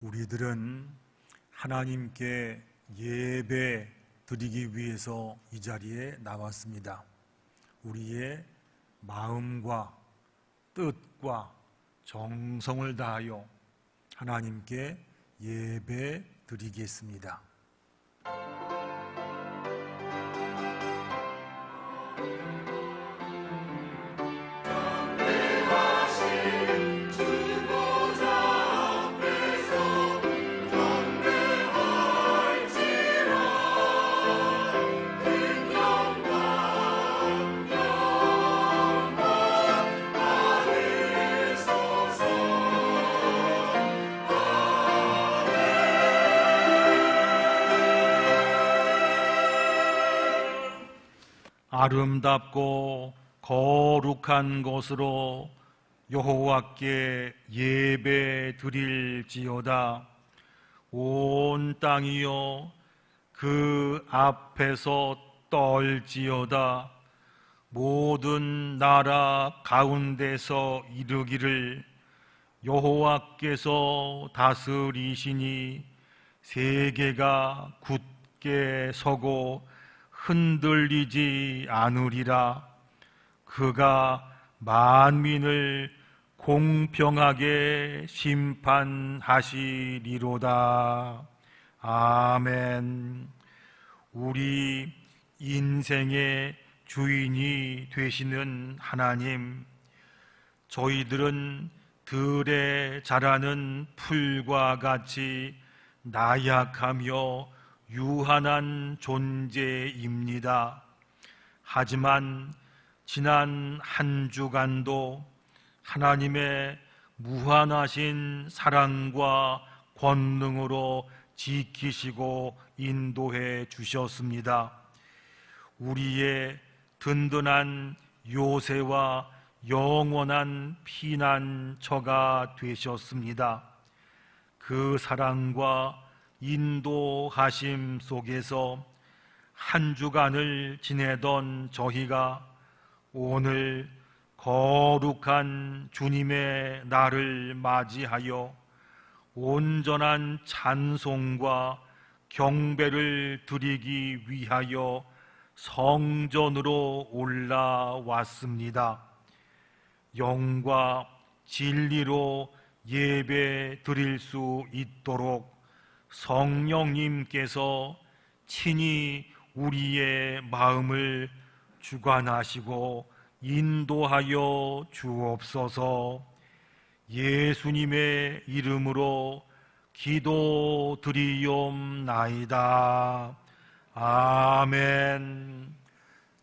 우리들은 하나님께 예배 드리기 위해서 이 자리에 나왔습니다. 우리의 마음과 뜻과 정성을 다하여 하나님께 예배 드리겠습니다. 아름답고 거룩한 곳으로 여호와께 예배 드릴지어다. 온 땅이여 그 앞에서 떨지어다. 모든 나라 가운데서 이르기를 여호와께서 다스리시니 세계가 굳게 서고 흔들리지 않으리라. 그가 만민을 공평하게 심판하시리로다. 아멘. 우리 인생의 주인이 되시는 하나님, 저희들은 들에 자라는 풀과 같이 나약하며 유한한 존재입니다. 하지만 지난 한 주간도 하나님의 무한하신 사랑과 권능으로 지키시고 인도해 주셨습니다. 우리의 든든한 요새와 영원한 피난처가 되셨습니다. 그 사랑과 인도하심 속에서 한 주간을 지내던 저희가 오늘 거룩한 주님의 날을 맞이하여 온전한 찬송과 경배를 드리기 위하여 성전으로 올라왔습니다. 영과 진리로 예배 드릴 수 있도록 성령님께서 친히 우리의 마음을 주관하시고 인도하여 주옵소서. 예수님의 이름으로 기도드리옵나이다. 아멘.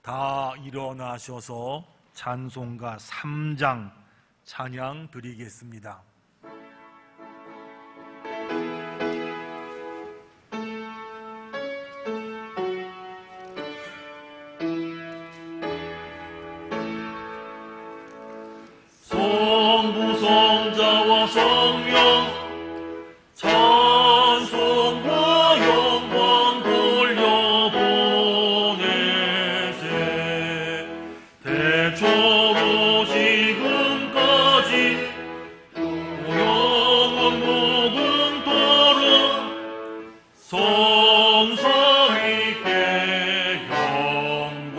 다 일어나셔서 찬송가 3장 찬양 드리겠습니다. 성부 성자와 성령 찬송과 영광 돌려보내세. 대초로 지금까지 영원 무궁토록 성삼위께 영광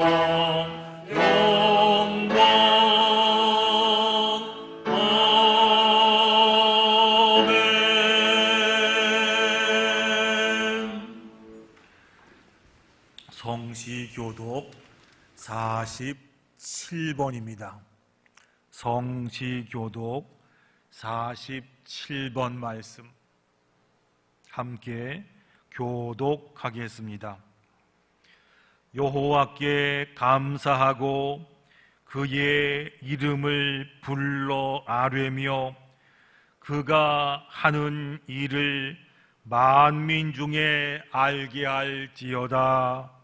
성시교독 47번입니다. 성시교독 47번 말씀 함께 교독하겠습니다. 여호와께 감사하고 그의 이름을 불러 아뢰며 그가 하는 일을 만민 중에 알게 할지어다.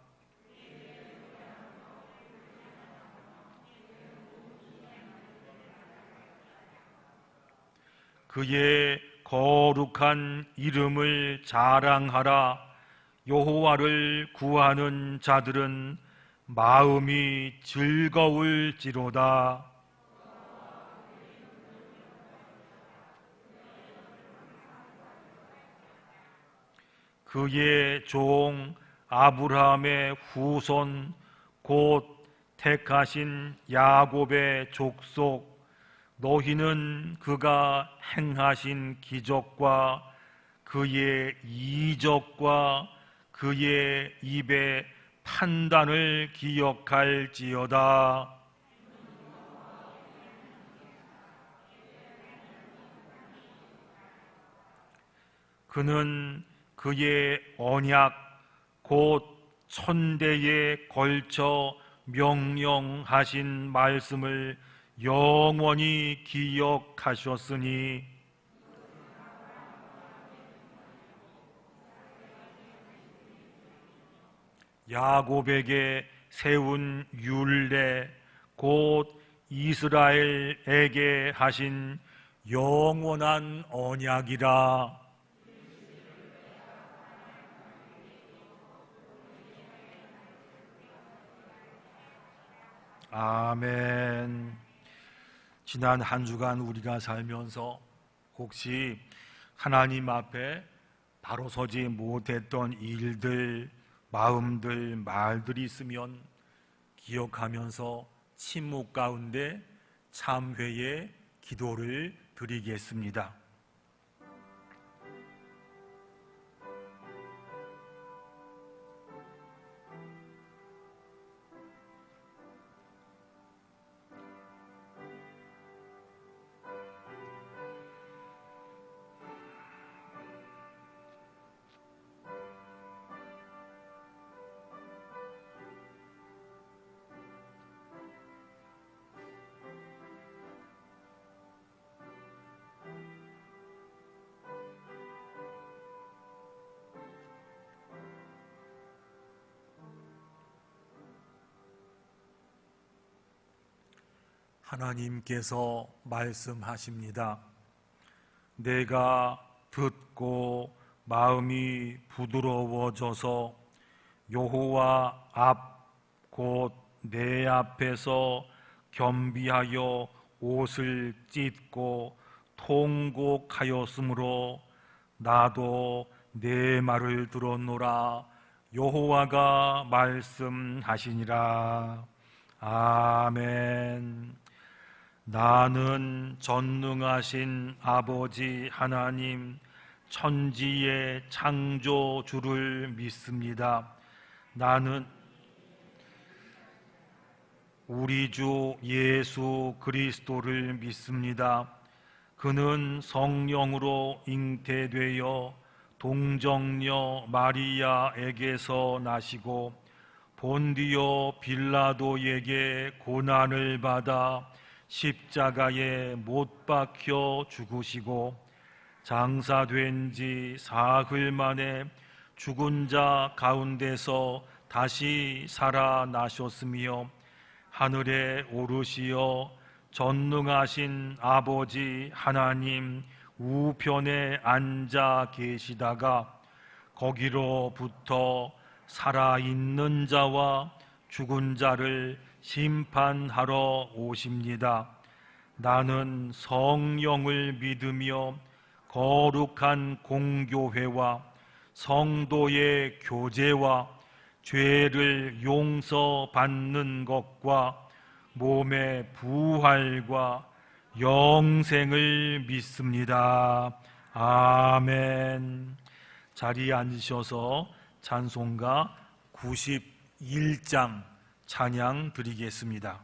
그의 거룩한 이름을 자랑하라. 여호와를 구하는 자들은 마음이 즐거울지로다. 그의 종 아브라함의 후손 곧 택하신 야곱의 족속, 너희는 그가 행하신 기적과 그의 이적과 그의 입의 판단을 기억할지어다. 그는 그의 언약 곧 천대에 걸쳐 명령하신 말씀을 영원히 기억하셨으니 야곱에게 세운 율례 곧 이스라엘에게 하신 영원한 언약이라. 아멘. 지난 한 주간 우리가 살면서 혹시 하나님 앞에 바로 서지 못했던 일들, 마음들, 말들이 있으면 기억하면서 침묵 가운데 참회의 기도를 드리겠습니다. 하나님께서 말씀하십니다. 내가 듣고 마음이 부드러워져서 여호와 앞 곧 내 앞에서 겸비하여 옷을 찢고 통곡하였으므로 나도 내 말을 들었노라. 여호와가 말씀하시니라. 아멘. 나는 전능하신 아버지 하나님 천지의 창조주를 믿습니다. 나는 우리 주 예수 그리스도를 믿습니다. 그는 성령으로 잉태되어 동정녀 마리아에게서 나시고 본디오 빌라도에게 고난을 받아 십자가에 못 박혀 죽으시고 장사된 지 사흘 만에 죽은 자 가운데서 다시 살아나셨으며 하늘에 오르시어 전능하신 아버지 하나님 우편에 앉아 계시다가 거기로부터 살아있는 자와 죽은 자를 심판하러 오십니다. 나는 성령을 믿으며 거룩한 공교회와 성도의 교제와 죄를 용서받는 것과 몸의 부활과 영생을 믿습니다. 아멘. 자리에 앉으셔서 찬송가 91장 찬양 드리겠습니다.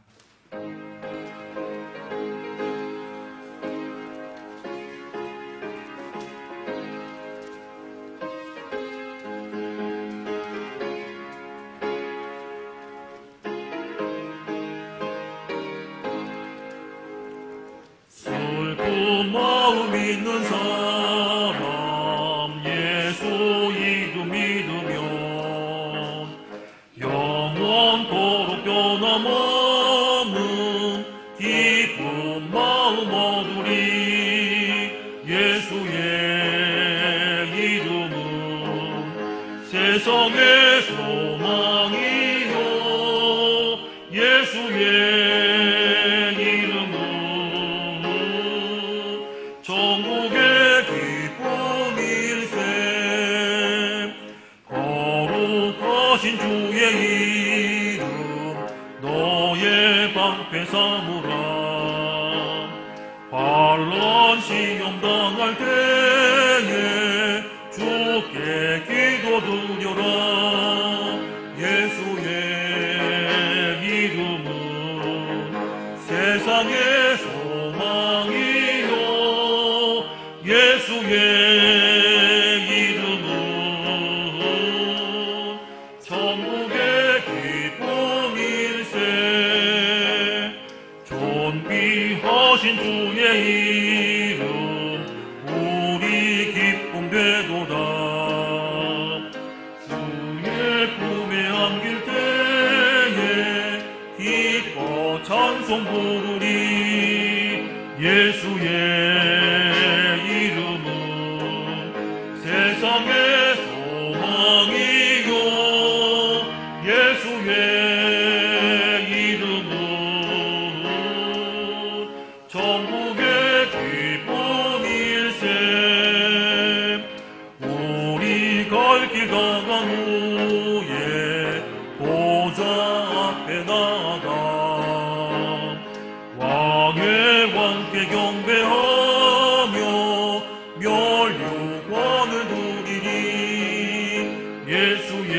슬픈 마음 있는 사람 예수 이름 믿으면 영원토록 변함없는 기쁜 마음 얻으리. 예수의 이름은 세상의 소망이요 예수의 전국의 기쁨일세. 앞에 사무라. 환난 시험 당할 때에 주께 기도드려라. 예수의 이름은 세상의 소망이요, 예수의 이름은 천국의 기쁨일세. 존귀하신 주의 이름 우리 기쁨 되도다. 주의 품에 안길 때에 기뻐 찬송 부르리. 예수의 이름은 세상의 소망이요, 예수의 이름은 천국의 기쁨일세. 우리 갈 길 다간 후에 보좌 앞에 나가 왕의 왕께 경배하며 멸류관을 누리니. 예수의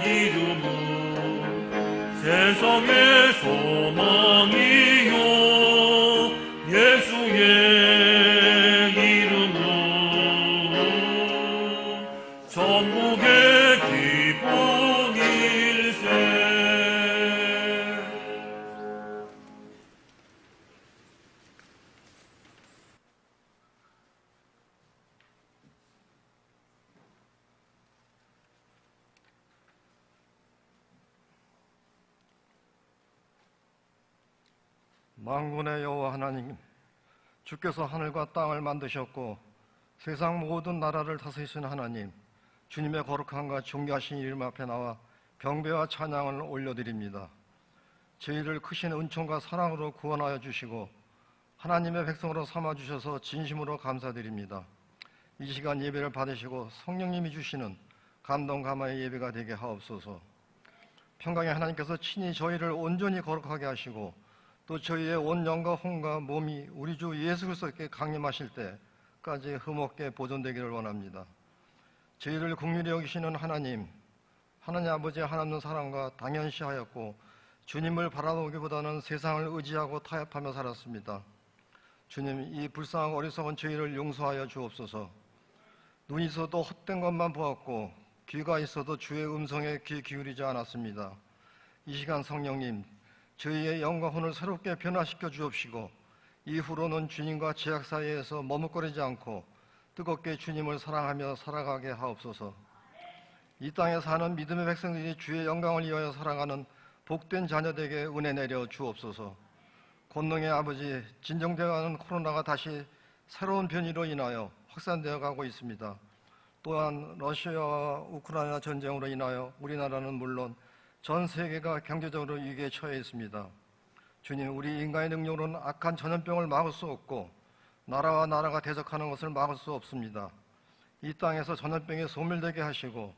이름은 세상의 소망이요, 예수의 이름은 천국의 기쁨일세. 만군의 여호와 하나님, 주께서 하늘과 땅을 만드셨고 세상 모든 나라를 다스리신 하나님, 주님의 거룩함과 존귀하신 이름 앞에 나와 경배와 찬양을 올려드립니다. 저희를 크신 은총과 사랑으로 구원하여 주시고 하나님의 백성으로 삼아주셔서 진심으로 감사드립니다. 이 시간 예배를 받으시고 성령님이 주시는 감동 감화의 예배가 되게 하옵소서. 평강의 하나님께서 친히 저희를 온전히 거룩하게 하시고 또 저희의 온 영과 혼과 몸이 우리 주 예수 그리스도께 강림하실 때까지 흠없게 보존되기를 원합니다. 저희를 긍휼히 여기시는 하나님 아버지의 하나님 사랑과 당연시하였고 주님을 바라보기보다는 세상을 의지하고 타협하며 살았습니다. 주님, 이 불쌍하고 어리석은 저희를 용서하여 주옵소서. 눈이 있어도 헛된 것만 보았고 귀가 있어도 주의 음성에 귀 기울이지 않았습니다. 이 시간 성령님, 저희의 영과 혼을 새롭게 변화시켜 주옵시고 이후로는 주님과 죄악 사이에서 머뭇거리지 않고 뜨겁게 주님을 사랑하며 살아가게 하옵소서. 이 땅에 사는 믿음의 백성들이 주의 영광을 위하여 살아가는 복된 자녀들에게 은혜 내려 주옵소서. 권능의 아버지, 진정되어가는 코로나가 다시 새로운 변이로 인하여 확산되어 가고 있습니다. 또한 러시아와 우크라이나 전쟁으로 인하여 우리나라는 물론 전 세계가 경제적으로 위기에 처해 있습니다. 주님, 우리 인간의 능력으로는 악한 전염병을 막을 수 없고 나라와 나라가 대적하는 것을 막을 수 없습니다. 이 땅에서 전염병이 소멸되게 하시고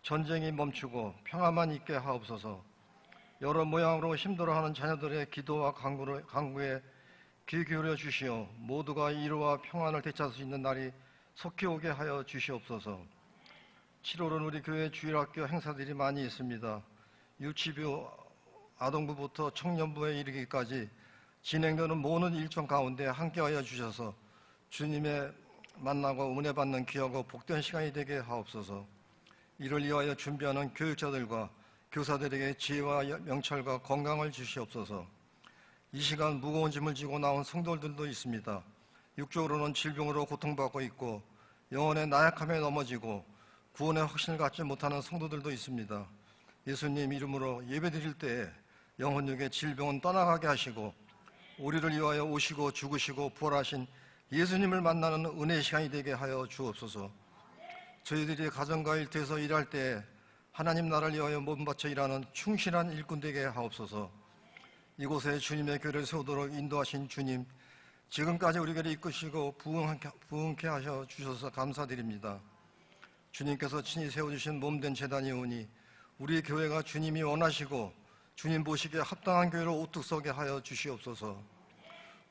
전쟁이 멈추고 평화만 있게 하옵소서. 여러 모양으로 힘들어하는 자녀들의 기도와 간구에 귀 기울여 주시어 모두가 이루와 평안을 되찾을 수 있는 날이 속히 오게 하여 주시옵소서. 7월은 우리 교회 주일학교 행사들이 많이 있습니다. 유치부, 아동부부터 청년부에 이르기까지 진행되는 모든 일정 가운데 함께하여 주셔서 주님의 만나고 은혜 받는 귀하고 복된 시간이 되게 하옵소서. 이를 위하여 준비하는 교육자들과 교사들에게 지혜와 명철과 건강을 주시옵소서. 이 시간 무거운 짐을 지고 나온 성도들도 있습니다. 육적으로는 질병으로 고통받고 있고 영혼의 나약함에 넘어지고 구원의 확신을 갖지 못하는 성도들도 있습니다. 예수님 이름으로 예배드릴 때에 영혼육의 질병은 떠나가게 하시고 우리를 위하여 오시고 죽으시고 부활하신 예수님을 만나는 은혜의 시간이 되게 하여 주옵소서. 저희들이 가정과 일터에서 일할 때에 하나님 나라를 위하여 몸 바쳐 일하는 충실한 일꾼 되게 하옵소서. 이곳에 주님의 교회를 세우도록 인도하신 주님, 지금까지 우리에게 이끄시고 부흥케 하셔 주셔서 감사드립니다. 주님께서 친히 세워주신 몸된 제단이 오니 우리 교회가 주님이 원하시고 주님 보시기에 합당한 교회로 우뚝 서게 하여 주시옵소서.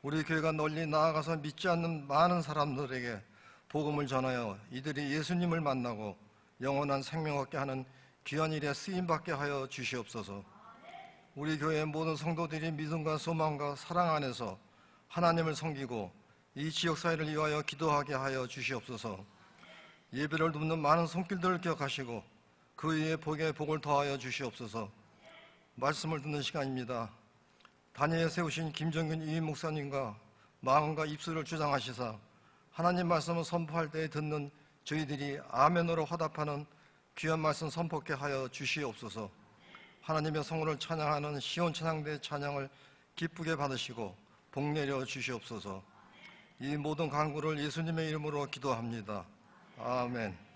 우리 교회가 널리 나아가서 믿지 않는 많은 사람들에게 복음을 전하여 이들이 예수님을 만나고 영원한 생명 얻게 하는 귀한 일에 쓰임받게 하여 주시옵소서. 우리 교회의 모든 성도들이 믿음과 소망과 사랑 안에서 하나님을 섬기고 이 지역사회를 위하여 기도하게 하여 주시옵소서. 예배를 돕는 많은 손길들을 기억하시고 그 위에 복에 복을 더하여 주시옵소서. 말씀을 듣는 시간입니다. 단위에 세우신 김정균 이임 목사님과 마음과 입술을 주장하시사 하나님 말씀을 선포할 때 듣는 저희들이 아멘으로 화답하는 귀한 말씀 선포케 하여 주시옵소서. 하나님의 성호를 찬양하는 시온 찬양대 찬양을 기쁘게 받으시고 복 내려 주시옵소서. 이 모든 간구를 예수님의 이름으로 기도합니다. 아멘.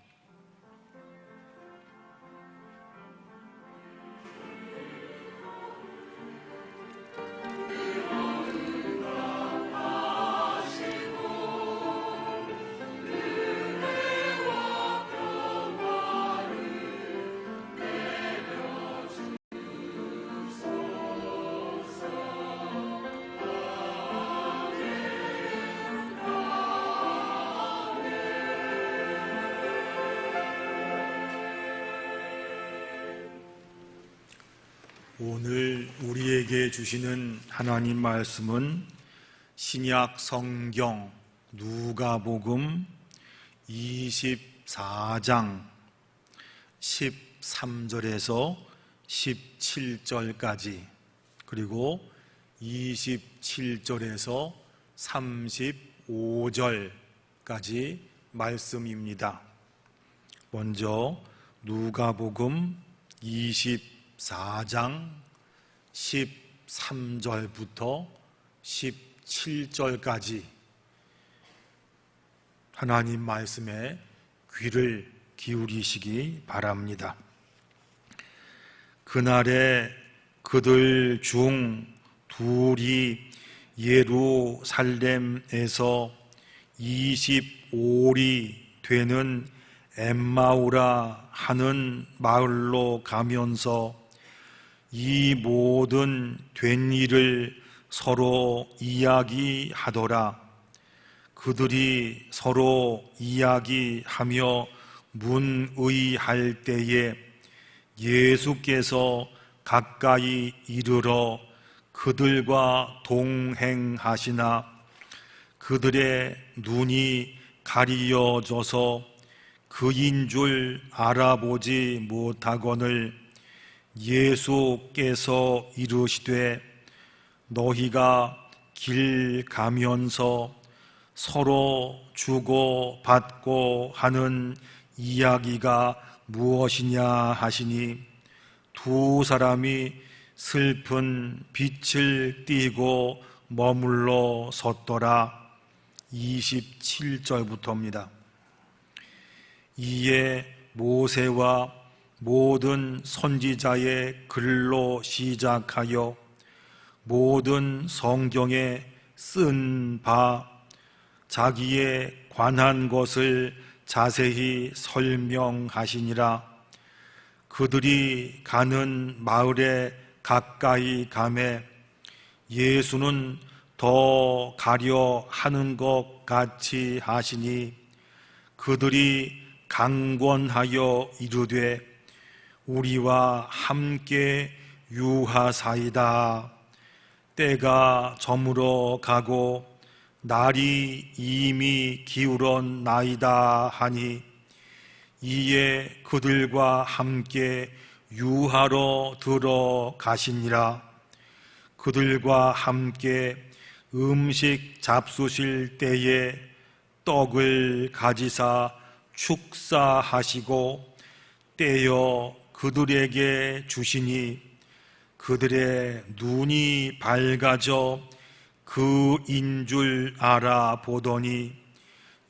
오늘 우리에게 주시는 하나님 말씀은 신약 성경 누가복음 24장 13절에서 17절까지 그리고 27절에서 35절까지 말씀입니다. 먼저 누가복음 24장 13절부터 17절까지 하나님 말씀에 귀를 기울이시기 바랍니다. 그날에 그들 중 둘이 예루살렘에서 25리 되는 엠마우라 하는 마을로 가면서 이 모든 된 일을 서로 이야기하더라. 그들이 서로 이야기하며 문의할 때에 예수께서 가까이 이르러 그들과 동행하시나 그들의 눈이 가리어져서 그인 줄 알아보지 못하거늘 예수께서 이르시되 너희가 길 가면서 서로 주고 받고 하는 이야기가 무엇이냐 하시니 두 사람이 슬픈 빛을 띠고 머물러 섰더라. 27절부터입니다. 이에 모세와 모든 선지자의 글로 시작하여 모든 성경에 쓴 바 자기에 관한 것을 자세히 설명하시니라. 그들이 가는 마을에 가까이 가매 예수는 더 가려 하는 것 같이 하시니 그들이 강권하여 이르되 우리와 함께 유하사이다. 때가 저물어 가고 날이 이미 기울었나이다 하니 이에 그들과 함께 유하러 들어가시니라. 그들과 함께 음식 잡수실 때에 떡을 가지사 축사하시고 떼어 그들에게 주시니 그들의 눈이 밝아져 그인 줄 알아보더니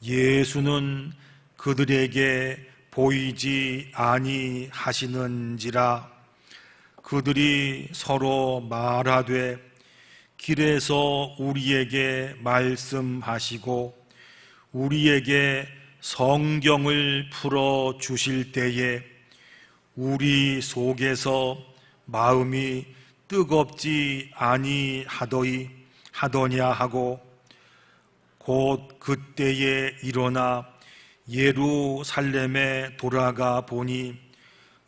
예수는 그들에게 보이지 아니하시는지라. 그들이 서로 말하되 길에서 우리에게 말씀하시고 우리에게 성경을 풀어 주실 때에 우리 속에서 마음이 뜨겁지 아니하더냐 하고 곧 그때에 일어나 예루살렘에 돌아가 보니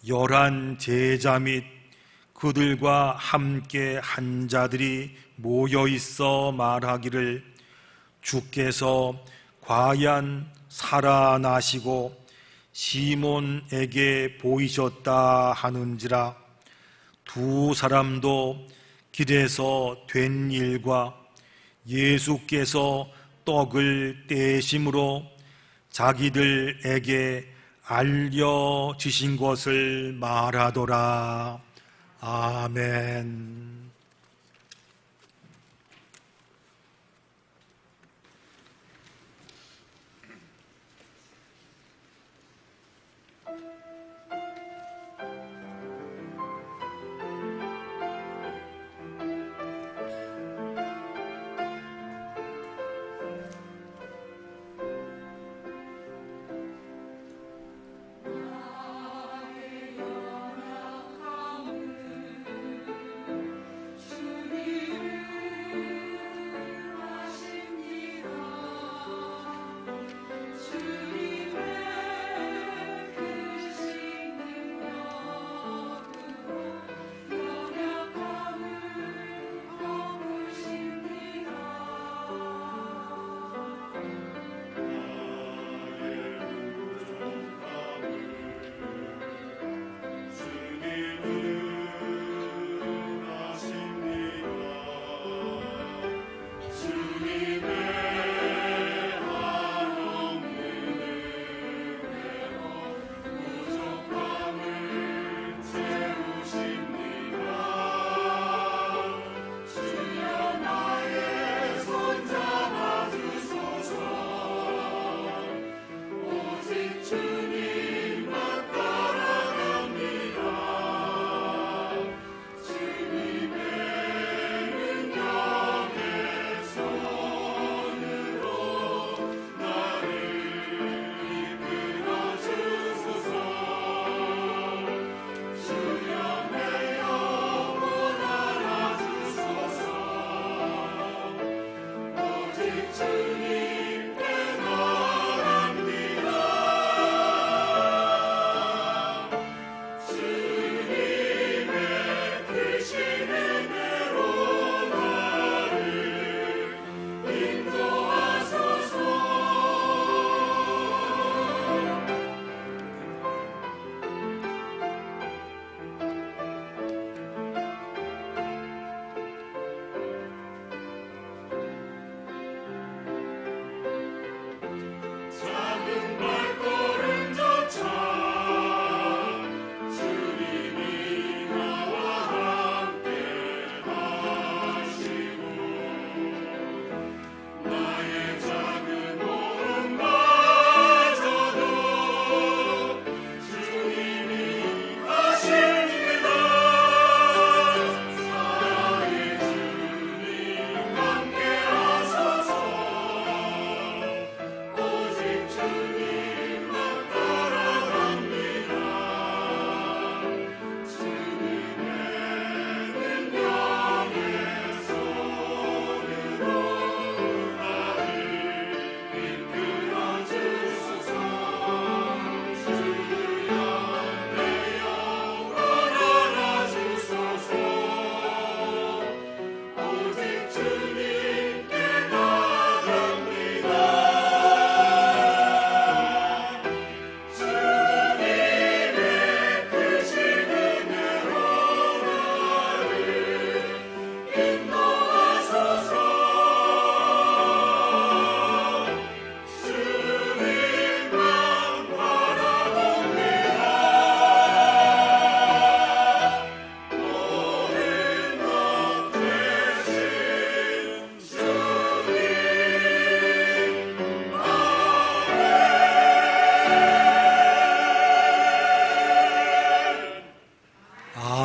11 제자 및 그들과 함께 한 자들이 모여 있어 말하기를 주께서 과연 살아나시고 시몬에게 보이셨다 하는지라. 두 사람도 길에서 된 일과 예수께서 떡을 떼심으로 자기들에게 알려주신 것을 말하더라. 아멘.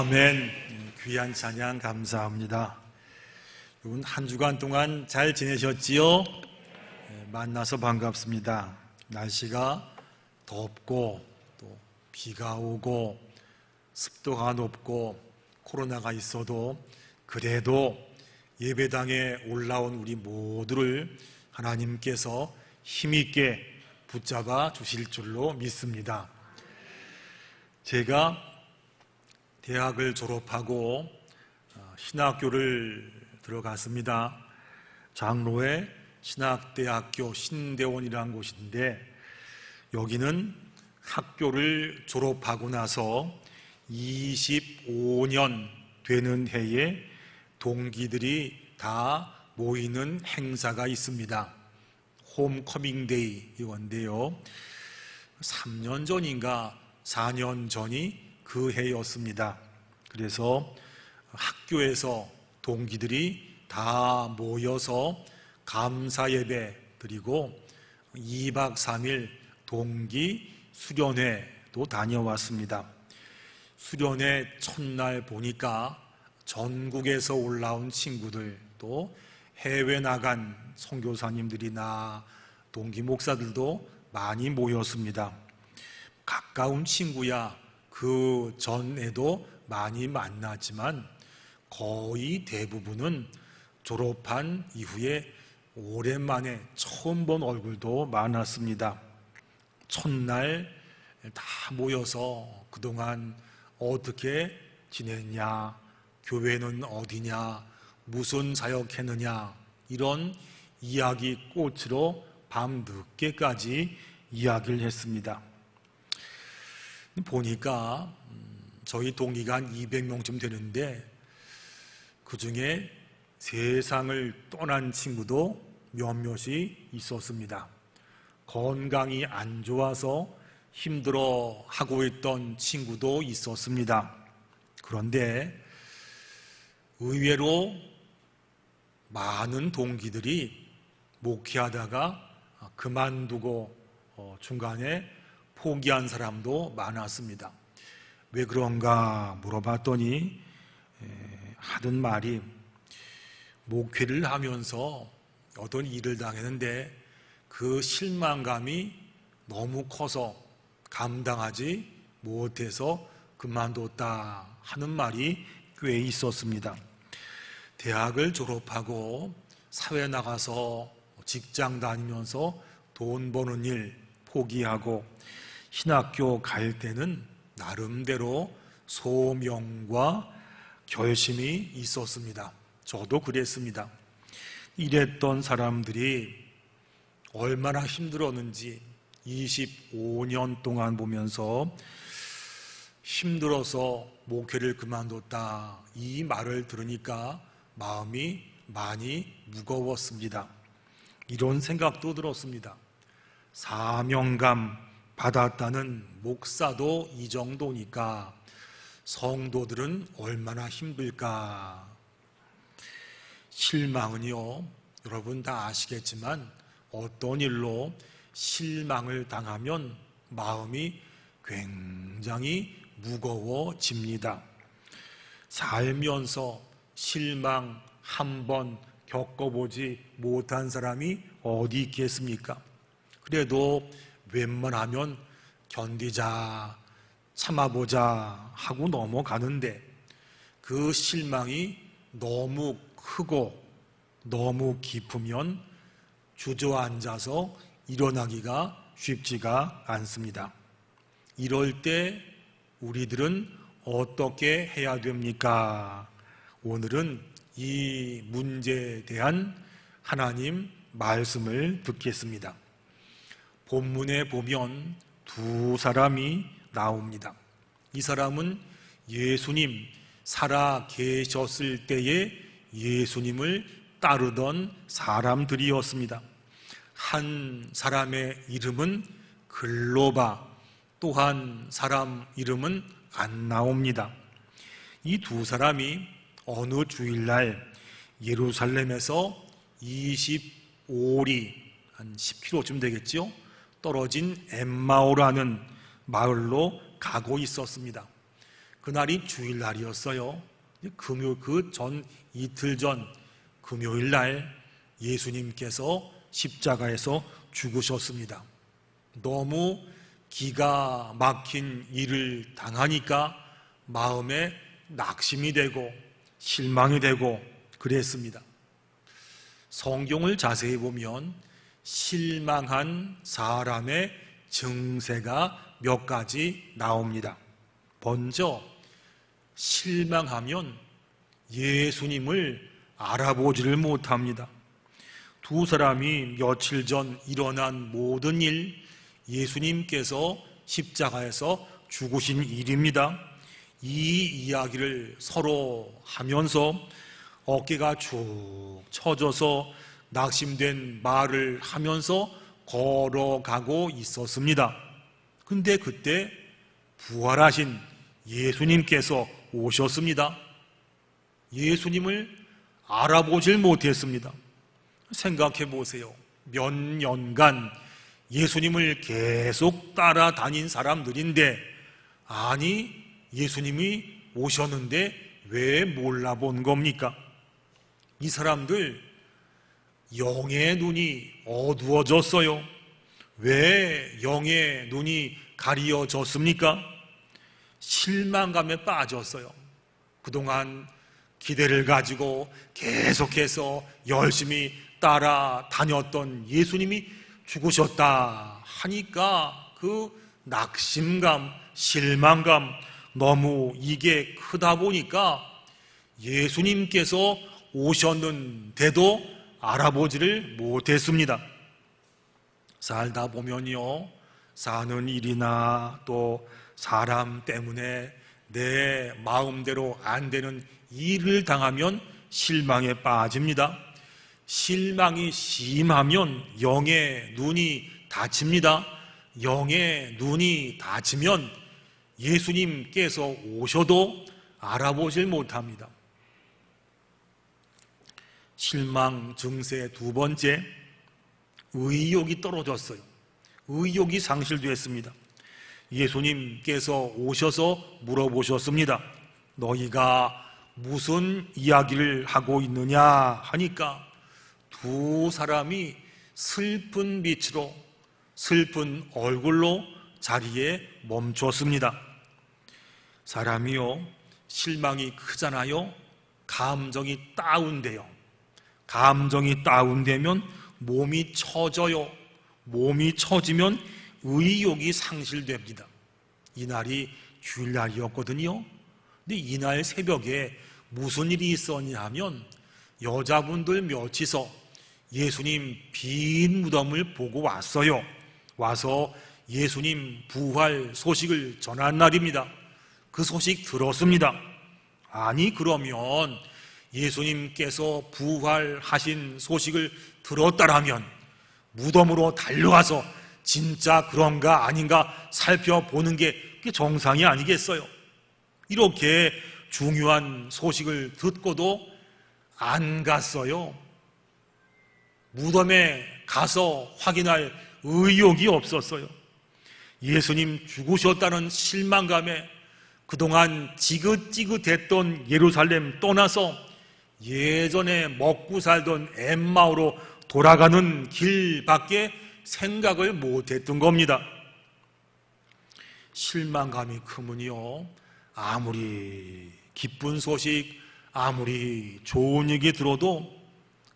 아멘. 귀한 찬양 감사합니다. 여러분 한 주간 동안 잘 지내셨지요? 만나서 반갑습니다. 날씨가 덥고 또 비가 오고 습도가 높고 코로나가 있어도 그래도 예배당에 올라온 우리 모두를 하나님께서 힘있게 붙잡아 주실 줄로 믿습니다. 제가 대학을 졸업하고 신학교를 들어갔습니다. 장로의 신학대학교 신대원이라는 곳인데, 여기는 학교를 졸업하고 나서 25년 되는 해에 동기들이 다 모이는 행사가 있습니다. 홈커밍데이 이건데요, 3년 전인가 4년 전이 그 해였습니다. 그래서 학교에서 동기들이 다 모여서 감사 예배 드리고 2박 3일 동기 수련회도 다녀왔습니다. 수련회 첫날 보니까 전국에서 올라온 친구들, 또 해외 나간 선교사님들이나 동기 목사들도 많이 모였습니다. 가까운 친구야 그 전에도 많이 만났지만 거의 대부분은 졸업한 이후에 오랜만에 처음 본 얼굴도 많았습니다. 첫날 다 모여서 그동안 어떻게 지냈냐, 교회는 어디냐, 무슨 사역했느냐, 이런 이야기 꽃으로 밤 늦게까지 이야기를 했습니다. 보니까 저희 동기가 한 200명쯤 되는데 그 중에 세상을 떠난 친구도 몇몇이 있었습니다. 건강이 안 좋아서 힘들어 하고 있던 친구도 있었습니다. 그런데 의외로 많은 동기들이 목회하다가 그만두고 중간에 포기한 사람도 많았습니다. 왜 그런가 물어봤더니 하던 말이, 목회를 하면서 어떤 일을 당했는데 그 실망감이 너무 커서 감당하지 못해서 그만뒀다 하는 말이 꽤 있었습니다. 대학을 졸업하고 사회 나가서 직장 다니면서 돈 버는 일 포기하고 신학교 갈 때는 나름대로 소명과 결심이 있었습니다. 저도 그랬습니다. 이랬던 사람들이 얼마나 힘들었는지 25년 동안 보면서 힘들어서 목회를 그만뒀다 이 말을 들으니까 마음이 많이 무거웠습니다. 이런 생각도 들었습니다. 사명감 받았다는 목사도 이 정도니까 성도들은 얼마나 힘들까. 실망은요, 여러분 다 아시겠지만 어떤 일로 실망을 당하면 마음이 굉장히 무거워집니다. 살면서 실망 한 번 겪어보지 못한 사람이 어디 있겠습니까? 그래도 웬만하면 견디자, 참아보자 하고 넘어가는데 그 실망이 너무 크고 너무 깊으면 주저앉아서 일어나기가 쉽지가 않습니다. 이럴 때 우리들은 어떻게 해야 됩니까? 오늘은 이 문제에 대한 하나님 말씀을 듣겠습니다. 본문에 보면 두 사람이 나옵니다. 이 사람은 예수님 살아 계셨을 때에 예수님을 따르던 사람들이었습니다. 한 사람의 이름은 글로바, 또 한 사람 이름은 안 나옵니다. 이 두 사람이 어느 주일날 예루살렘에서 25리, 한 10km쯤 되겠죠? 떨어진 엠마오라는 마을로 가고 있었습니다. 그날이 주일날이었어요. 이틀 전 금요일날 예수님께서 십자가에서 죽으셨습니다. 너무 기가 막힌 일을 당하니까 마음에 낙심이 되고 실망이 되고 그랬습니다. 성경을 자세히 보면 실망한 사람의 증세가 몇 가지 나옵니다. 먼저 실망하면 예수님을 알아보지를 못합니다. 두 사람이 며칠 전 일어난 모든 일, 예수님께서 십자가에서 죽으신 일입니다. 이 이야기를 서로 하면서 어깨가 축 처져서 낙심된 말을 하면서 걸어가고 있었습니다. 근데 그때 부활하신 예수님께서 오셨습니다. 예수님을 알아보질 못했습니다. 생각해 보세요. 몇 년간 예수님을 계속 따라다닌 사람들인데, 아니 예수님이 오셨는데 왜 몰라본 겁니까? 이 사람들 영의 눈이 어두워졌어요. 왜 영의 눈이 가리어졌습니까? 실망감에 빠졌어요. 그동안 기대를 가지고 계속해서 열심히 따라다녔던 예수님이 죽으셨다 하니까 그 낙심감, 실망감, 너무 이게 크다 보니까 예수님께서 오셨는데도 알아보지를 못했습니다. 살다 보면요, 사는 일이나 또 사람 때문에 내 마음대로 안 되는 일을 당하면 실망에 빠집니다. 실망이 심하면 영의 눈이 닫힙니다. 영의 눈이 닫히면 예수님께서 오셔도 알아보질 못합니다. 실망 증세 두 번째, 의욕이 떨어졌어요. 의욕이 상실됐습니다. 예수님께서 오셔서 물어보셨습니다. 너희가 무슨 이야기를 하고 있느냐 하니까 두 사람이 슬픈 빛으로, 슬픈 얼굴로 자리에 멈췄습니다. 사람이요, 실망이 크잖아요. 감정이 다운돼요. 감정이 다운되면 몸이 처져요. 몸이 처지면 의욕이 상실됩니다. 이날이 주일날이었거든요. 근데 이날 새벽에 무슨 일이 있었냐 하면 여자분들 몇이서 예수님 빈 무덤을 보고 왔어요. 와서 예수님 부활 소식을 전한 날입니다. 그 소식 들었습니다. 아니 그러면 예수님께서 부활하신 소식을 들었다라면 무덤으로 달려가서 진짜 그런가 아닌가 살펴보는 게 정상이 아니겠어요? 이렇게 중요한 소식을 듣고도 안 갔어요. 무덤에 가서 확인할 의욕이 없었어요. 예수님 죽으셨다는 실망감에 그동안 지긋지긋했던 예루살렘 떠나서 예전에 먹고 살던 엠마오로 돌아가는 길밖에 생각을 못했던 겁니다. 실망감이 크면요, 아무리 기쁜 소식, 아무리 좋은 얘기 들어도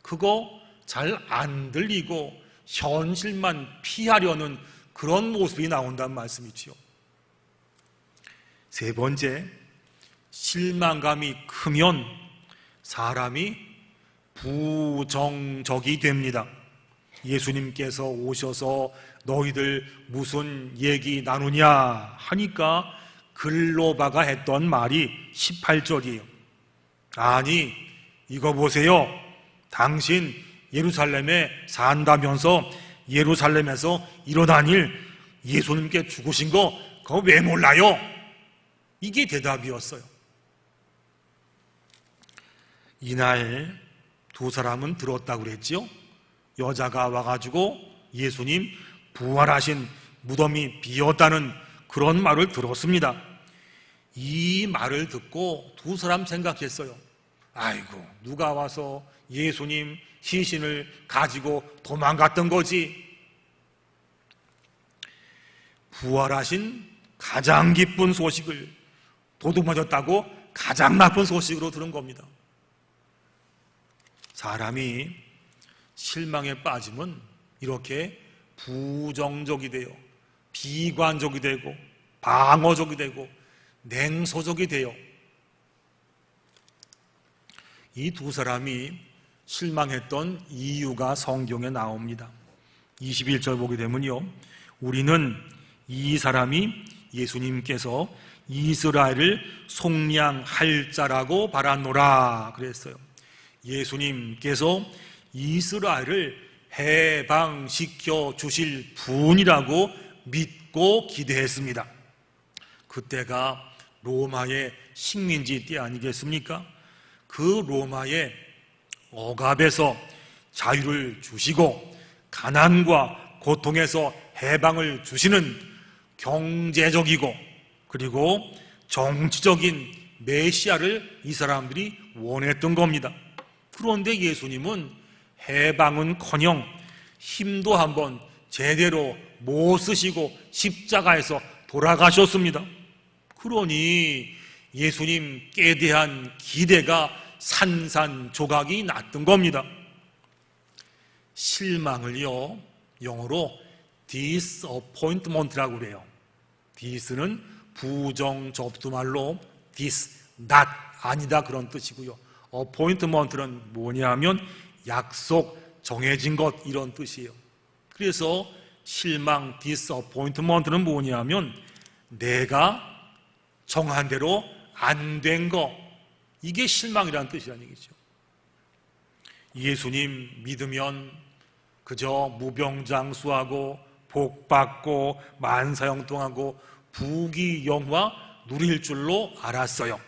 그거 잘 안 들리고 현실만 피하려는 그런 모습이 나온다는 말씀이지요. 세 번째, 실망감이 크면 사람이 부정적이 됩니다. 예수님께서 오셔서 너희들 무슨 얘기 나누냐 하니까 글로바가 했던 말이 18절이에요. 아니 이거 보세요. 당신 예루살렘에 산다면서 예루살렘에서 일어난 일, 예수님께 죽으신 거 그거 왜 몰라요? 이게 대답이었어요. 이날 두 사람은 들었다고 그랬죠. 여자가 와가지고 예수님 부활하신 무덤이 비었다는 그런 말을 들었습니다. 이 말을 듣고 두 사람 생각했어요. 아이고, 누가 와서 예수님 시신을 가지고 도망갔던 거지. 부활하신 가장 기쁜 소식을 도둑맞았다고 가장 나쁜 소식으로 들은 겁니다. 사람이 실망에 빠지면 이렇게 부정적이 돼요. 비관적이 되고 방어적이 되고 냉소적이 돼요. 이 두 사람이 실망했던 이유가 성경에 나옵니다. 21절 보게 되면요, 우리는 이 사람이 예수님께서 이스라엘을 속량할 자라고 바라노라 그랬어요. 예수님께서 이스라엘을 해방시켜 주실 분이라고 믿고 기대했습니다. 그때가 로마의 식민지 때 아니겠습니까? 그 로마의 억압에서 자유를 주시고 가난과 고통에서 해방을 주시는 경제적이고 그리고 정치적인 메시아를 이 사람들이 원했던 겁니다. 그런데 예수님은 해방은커녕 힘도 한번 제대로 못 쓰시고 십자가에서 돌아가셨습니다. 그러니 예수님께 대한 기대가 산산조각이 났던 겁니다. 실망을요, 영어로 disappointment라고 그래요. dis는 부정접두말로 this, not, 아니다 그런 뜻이고요. appointment는 뭐냐면 약속, 정해진 것 이런 뜻이에요. 그래서 실망, disappointment는 뭐냐면 내가 정한 대로 안 된 거, 이게 실망이라는 뜻이라는 얘기죠. 예수님 믿으면 그저 무병장수하고 복받고 만사형통하고 부귀영화 누릴 줄로 알았어요.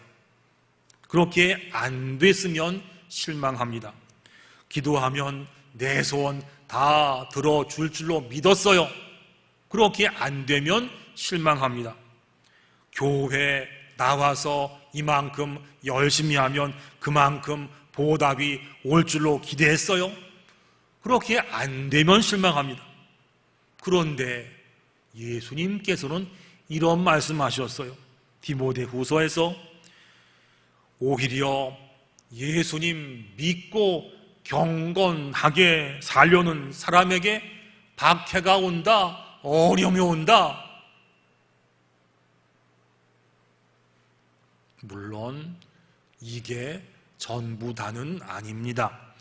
그렇게 안 됐으면 실망합니다. 기도하면 내 소원 다 들어줄 줄로 믿었어요. 그렇게 안 되면 실망합니다. 교회 나와서 이만큼 열심히 하면 그만큼 보답이 올 줄로 기대했어요. 그렇게 안 되면 실망합니다. 그런데 예수님께서는 이런 말씀하셨어요. 디모데후서에서 오히려 예수님 믿고 경건하게 살려는 사람에게 박해가 온다, 어려움이 온다. 물론 이게 전부 다는 아닙니다.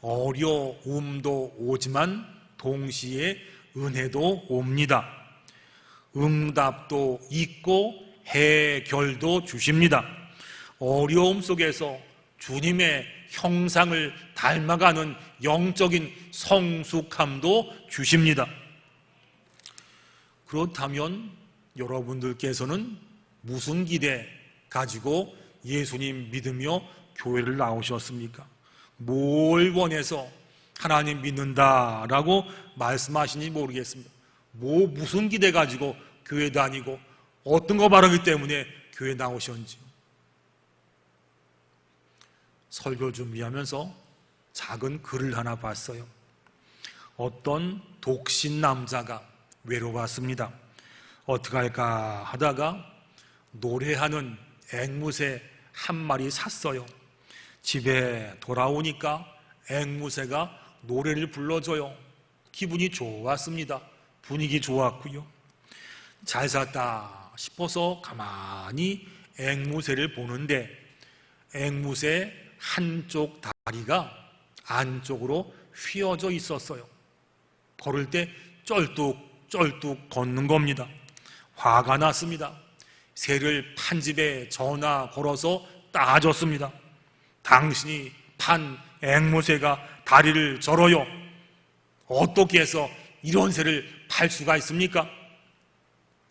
어려움도 오지만 동시에 은혜도 옵니다. 응답도 있고 해결도 주십니다. 어려움 속에서 주님의 형상을 닮아가는 영적인 성숙함도 주십니다. 그렇다면 여러분들께서는 무슨 기대 가지고 예수님 믿으며 교회를 나오셨습니까? 뭘 원해서 하나님 믿는다라고 말씀하시는지 모르겠습니다. 무슨 기대 가지고 교회 다니고 어떤 거 바라기 때문에 교회 나오셨는지. 설교 준비하면서 작은 글을 하나 봤어요. 어떤 독신 남자가 외로웠습니다. 어떻게 할까 하다가 노래하는 앵무새 한 마리 샀어요. 집에 돌아오니까 앵무새가 노래를 불러줘요. 기분이 좋았습니다. 분위기 좋았고요. 잘 샀다 싶어서 가만히 앵무새를 보는데 앵무새 한쪽 다리가 안쪽으로 휘어져 있었어요. 걸을 때 쩔뚝쩔뚝 걷는 겁니다. 화가 났습니다. 새를 판집에 전화 걸어서 따졌습니다. 당신이 판 앵무새가 다리를 절어요. 어떻게 해서 이런 새를 팔 수가 있습니까?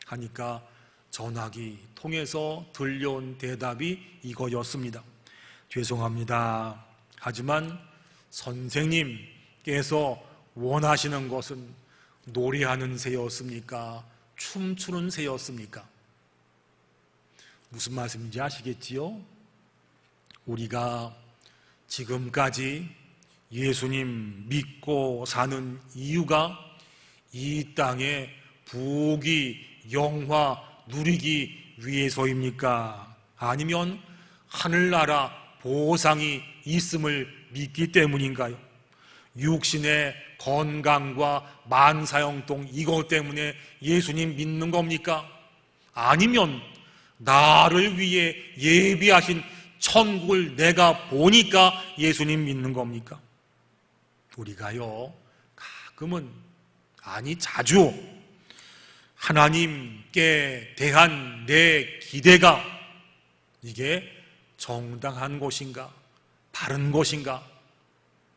하니까 전화기 통해서 들려온 대답이 이거였습니다. 죄송합니다. 하지만 선생님께서 원하시는 것은 노래하는 새였습니까? 춤추는 새였습니까? 무슨 말씀인지 아시겠지요? 우리가 지금까지 예수님 믿고 사는 이유가 이 땅에 부귀 영화 누리기 위해서입니까? 아니면 하늘나라 보상이 있음을 믿기 때문인가요? 육신의 건강과 만사형통 이것 때문에 예수님 믿는 겁니까? 아니면 나를 위해 예비하신 천국을 내가 보니까 예수님 믿는 겁니까? 우리가요, 가끔은, 아니 자주 하나님께 대한 내 기대가 이게 정당한 것인가, 바른 것인가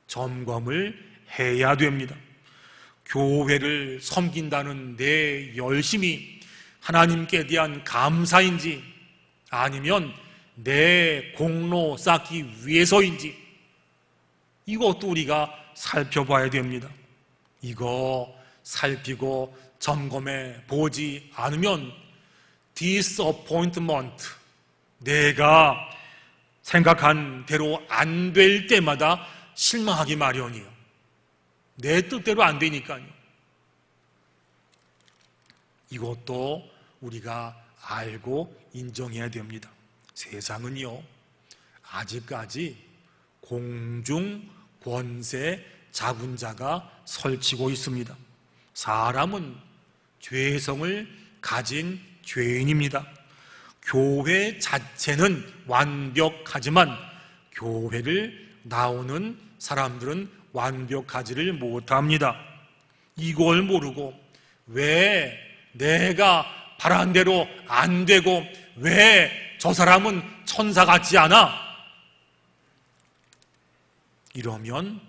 점검을 해야 됩니다. 교회를 섬긴다는 내 열심이 하나님께 대한 감사인지 아니면 내 공로 쌓기 위해서인지 이것도 우리가 살펴봐야 됩니다. 이거 살피고 점검해 보지 않으면 disappointment, 내가 생각한 대로 안 될 때마다 실망하기 마련이에요. 내 뜻대로 안 되니까요. 이것도 우리가 알고 인정해야 됩니다. 세상은요, 아직까지 공중 권세 잡은 자가 설치고 있습니다. 사람은 죄성을 가진 죄인입니다. 교회 자체는 완벽하지만 교회를 나오는 사람들은 완벽하지를 못합니다. 이걸 모르고 왜 내가 바란 대로 안 되고 왜 저 사람은 천사 같지 않아? 이러면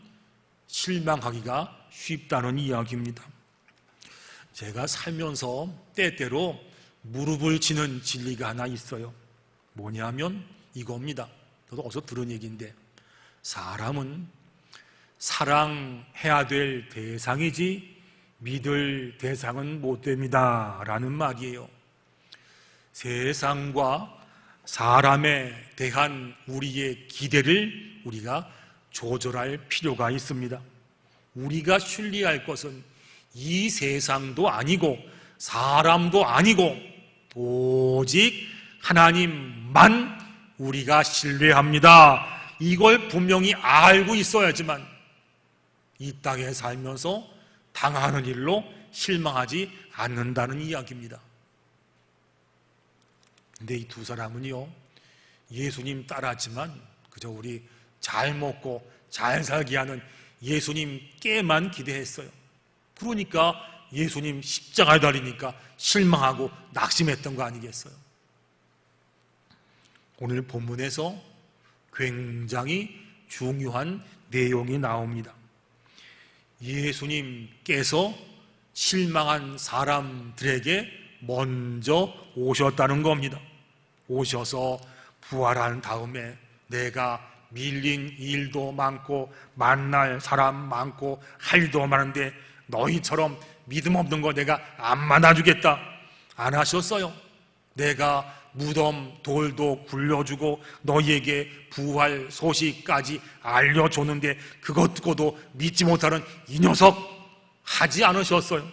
실망하기가 쉽다는 이야기입니다. 제가 살면서 때때로 무릎을 치는 진리가 하나 있어요. 뭐냐면 이겁니다. 저도 어디서 들은 얘기인데, 사람은 사랑해야 될 대상이지 믿을 대상은 못 됩니다 라는 말이에요. 세상과 사람에 대한 우리의 기대를 우리가 조절할 필요가 있습니다. 우리가 신뢰할 것은 이 세상도 아니고 사람도 아니고 오직 하나님만 우리가 신뢰합니다. 이걸 분명히 알고 있어야지만 이 땅에 살면서 당하는 일로 실망하지 않는다는 이야기입니다. 근데 이 두 사람은요, 예수님 따랐지만 그저 우리 잘 먹고 잘 살게 하는 예수님께만 기대했어요. 그러니까 예수님 십자가에 달리니까 실망하고 낙심했던 거 아니겠어요? 오늘 본문에서 굉장히 중요한 내용이 나옵니다. 예수님께서 실망한 사람들에게 먼저 오셨다는 겁니다. 오셔서 부활한 다음에 내가 밀린 일도 많고 만날 사람 많고 할 일도 많은데 너희처럼 믿음 없는 거 내가 안 만나주겠다. 안 하셨어요. 내가 무덤 돌도 굴려주고 너희에게 부활 소식까지 알려줬는데 그것 듣고도 믿지 못하는 이 녀석 하지 않으셨어요.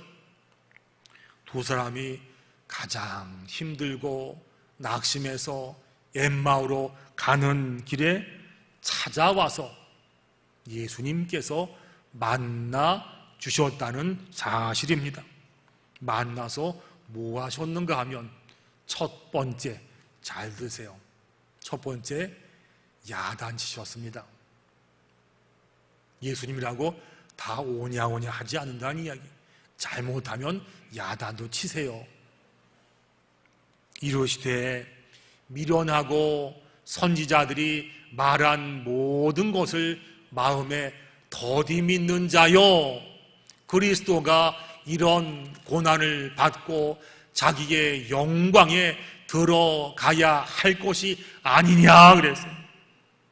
두 사람이 가장 힘들고 낙심해서 엠마오로 가는 길에 찾아와서 예수님께서 만나 주셨다는 사실입니다. 만나서 뭐 하셨는가 하면 첫 번째, 잘 드세요. 첫 번째, 야단치셨습니다. 예수님이라고 다 오냐오냐 하지 않는다는 이야기. 잘못하면 야단도 치세요. 이르시되 미련하고 선지자들이 말한 모든 것을 마음에 더디 믿는 자여, 그리스도가 이런 고난을 받고 자기의 영광에 들어가야 할 것이 아니냐 그랬어요.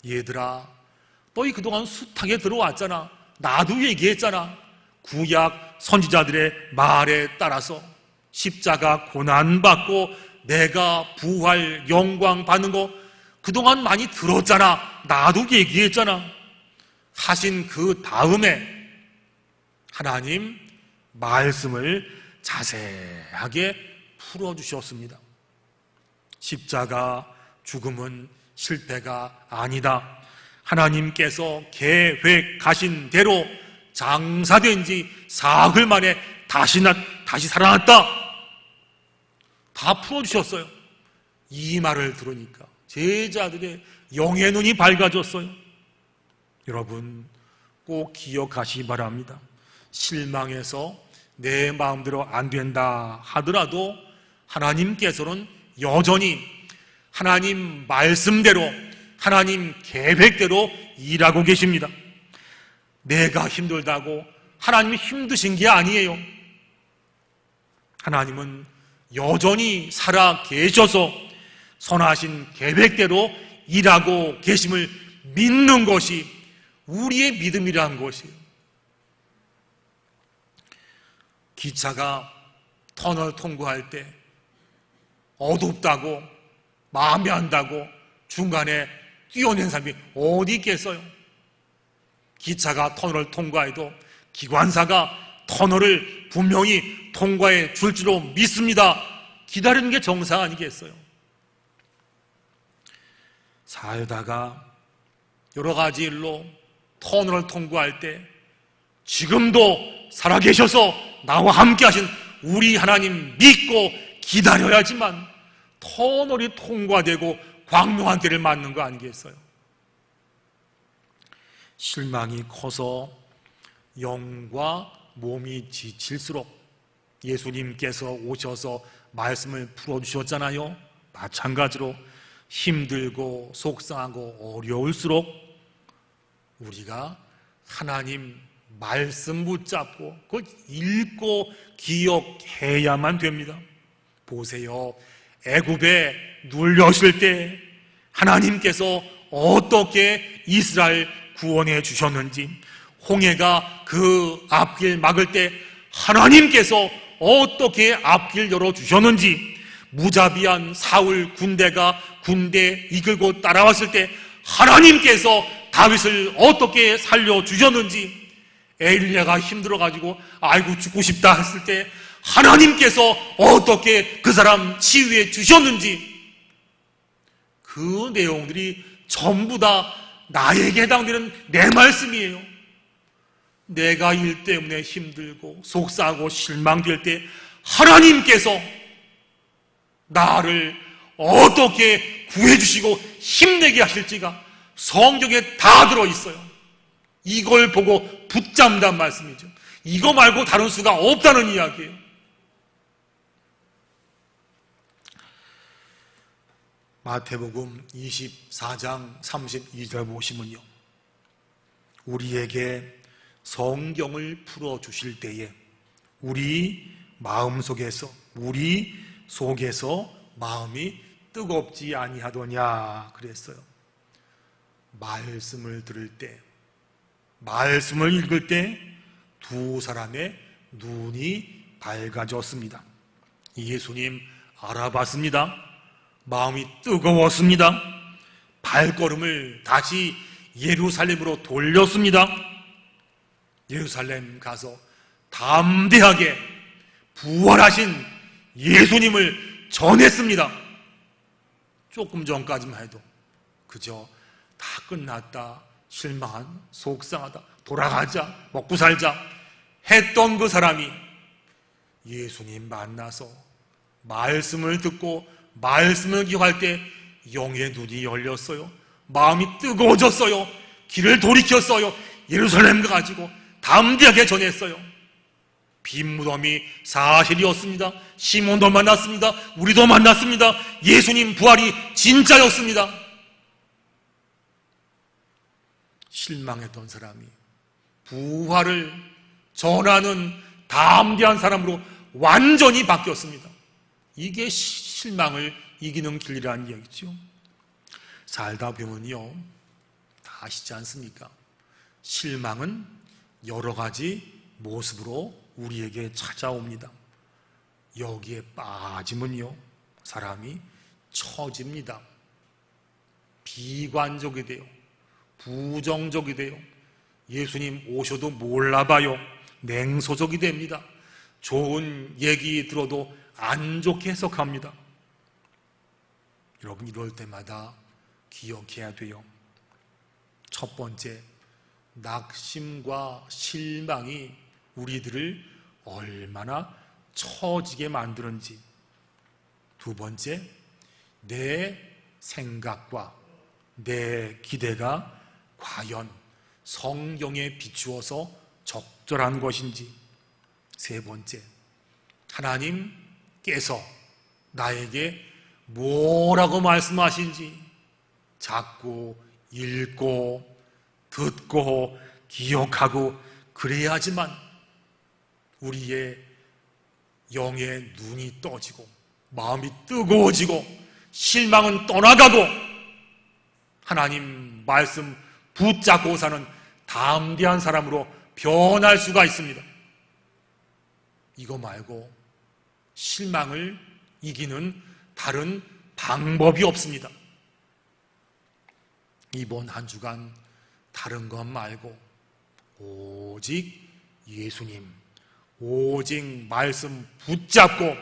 얘들아, 너희 그동안 숱하게 들어왔잖아. 나도 얘기했잖아. 구약 선지자들의 말에 따라서 십자가 고난받고 내가 부활 영광 받는 거 그동안 많이 들었잖아. 나도 얘기했잖아. 하신 그 다음에 하나님 말씀을 자세하게 풀어주셨습니다. 십자가 죽음은 실패가 아니다. 하나님께서 계획하신 대로 장사된 지 사흘 만에 다시 살아났다. 다 풀어주셨어요. 이 말을 들으니까 제자들의 영의 눈이 밝아졌어요. 여러분 꼭 기억하시기 바랍니다. 실망해서 내 마음대로 안 된다 하더라도 하나님께서는 여전히 하나님 말씀대로 하나님 계획대로 일하고 계십니다. 내가 힘들다고 하나님이 힘드신 게 아니에요. 하나님은 여전히 살아 계셔서 선하신 계획대로 일하고 계심을 믿는 것이 우리의 믿음이라는 것이에요. 기차가 터널 통과할 때 어둡다고 마음에 안 든다고 중간에 뛰어낸 사람이 어디 있겠어요? 기차가 터널을 통과해도 기관사가 터널을 분명히 통과해 줄 줄로 믿습니다. 기다리는 게 정상 아니겠어요? 살다가 여러 가지 일로 터널을 통과할 때 지금도 살아계셔서 나와 함께 하신 우리 하나님 믿고 기다려야지만 터널이 통과되고 광명한 때를 맞는 거 아니겠어요? 실망이 커서 영과 몸이 지칠수록 예수님께서 오셔서 말씀을 풀어주셨잖아요. 마찬가지로 힘들고 속상하고 어려울수록 우리가 하나님 말씀 붙잡고 그걸 읽고 기억해야만 됩니다. 보세요. 애굽에 눌렸을 때 하나님께서 어떻게 이스라엘 구원해 주셨는지, 홍해가 그 앞길 막을 때 하나님께서 어떻게 앞길 열어주셨는지, 무자비한 사울 군대 이끌고 따라왔을 때 하나님께서 다윗을 어떻게 살려주셨는지, 엘리야가 힘들어가지고 아이고 죽고 싶다 했을 때 하나님께서 어떻게 그 사람 치유해 주셨는지, 그 내용들이 전부 다 나에게 해당되는 내 말씀이에요. 내가 일 때문에 힘들고 속상하고 실망될 때 하나님께서 나를 어떻게 구해주시고 힘내게 하실지가 성경에 다 들어있어요. 이걸 보고 붙잡는다는 말씀이죠. 이거 말고 다른 수가 없다는 이야기예요. 마태복음 24장 32절 보시면요, 우리에게 성경을 풀어주실 때에 우리 마음속에서, 우리 속에서 마음이 뜨겁지 아니하더냐 그랬어요. 말씀을 들을 때, 말씀을 읽을 때 두 사람의 눈이 밝아졌습니다. 예수님 알아봤습니다. 마음이 뜨거웠습니다. 발걸음을 다시 예루살렘으로 돌렸습니다. 예루살렘 가서 담대하게 부활하신 예수님을 전했습니다. 조금 전까지만 해도 그저 다 끝났다, 실망한, 속상하다, 돌아가자, 먹고 살자 했던 그 사람이 예수님 만나서 말씀을 듣고 말씀을 기억할 때 영의 눈이 열렸어요. 마음이 뜨거워졌어요. 길을 돌이켰어요. 예루살렘 가지고 담대하게 전했어요. 빈 무덤이 사실이었습니다. 시몬도 만났습니다. 우리도 만났습니다. 예수님 부활이 진짜였습니다. 실망했던 사람이 부활을 전하는 담대한 사람으로 완전히 바뀌었습니다. 이게 실망을 이기는 길이라는 이야기죠. 살다 보면요, 다 아시지 않습니까? 실망은 여러 가지 모습으로 우리에게 찾아옵니다. 여기에 빠지면요, 사람이 처집니다. 비관적이 돼요. 부정적이 돼요. 예수님 오셔도 몰라봐요. 냉소적이 됩니다. 좋은 얘기 들어도 안 좋게 해석합니다. 여러분, 이럴 때마다 기억해야 돼요. 첫 번째, 낙심과 실망이 우리들을 얼마나 처지게 만드는지. 두 번째, 내 생각과 내 기대가 과연 성경에 비추어서 적절한 것인지. 세 번째, 하나님께서 나에게 뭐라고 말씀하신지 자꾸 읽고 듣고 기억하고 그래야지만 우리의 영의 눈이 떠지고 마음이 뜨거워지고 실망은 떠나가고 하나님 말씀 붙잡고 사는 담대한 사람으로 변할 수가 있습니다. 이거 말고 실망을 이기는 다른 방법이 없습니다. 이번 한 주간 다른 것 말고 오직 예수님, 오직 말씀 붙잡고